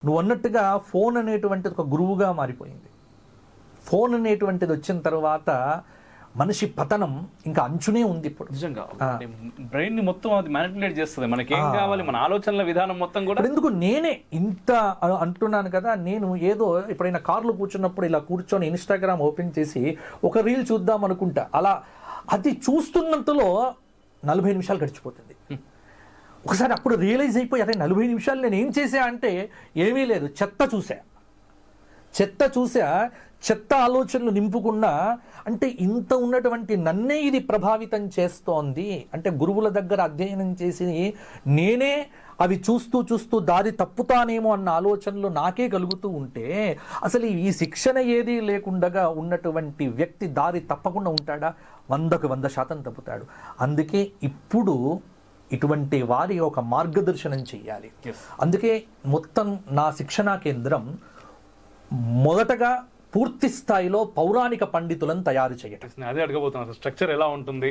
నువ్వు అన్నట్టుగా ఫోన్ అనేటువంటిది ఒక గురువుగా మారిపోయింది. ఫోన్ అనేటువంటిది వచ్చిన తర్వాత మనిషి పతనం ఇంకా అంచునే ఉంది. ఇప్పుడు నిజంగా బ్రెయిన్ ని మొత్తం అది మ్యానిపులేట్ చేస్తుంది. మనకి ఏం కావాలి, మన ఆలోచనల విధానం మొత్తం కూడా. ఎందుకు నేనే ఇంత అంటున్నాను కదా, నేను ఏదో ఎప్పుడైనా కార్లో కూర్చున్నప్పుడు ఇలా కూర్చొని ఇన్స్టాగ్రామ్ ఓపెన్ చేసి ఒక రీల్ చూద్దాం అనుకుంటా, అలా అది చూస్తున్నంతలో 40 నిమిషాలు గడిచిపోతుంది. ఒకసారి అప్పుడు రియలైజ్ అయిపోయి అదే 40 నిమిషాలు నేను ఏం చేశా అంటే ఏమీ లేదు, చెత్త చూసా, చెత్త ఆలోచనలు నింపుకున్నా. అంటే ఇంత ఉన్నటువంటి నన్నే ఇది ప్రభావితం చేస్తోంది. అంటే గురువుల దగ్గర అధ్యయనం చేసి నేనే అవి చూస్తూ దారి తప్పుతానేమో అన్న ఆలోచనలు నాకే కలుగుతూ ఉంటే అసలు ఈ శిక్షణ ఏదీ లేకుండా ఉన్నటువంటి వ్యక్తి దారి తప్పకుండా ఉంటాడా? 100% తప్పుతాడు. అందుకే ఇప్పుడు ఇటువంటి వారి ఒక మార్గదర్శనం చెయ్యాలి. అందుకే మొత్తం నా శిక్షణా కేంద్రం మొదటగా పూర్తి స్థాయిలో పౌరాణిక పండితులను తయారు చేయటం. అదే అడగబోతున్నాను, స్ట్రక్చర్ ఎలా ఉంటుంది?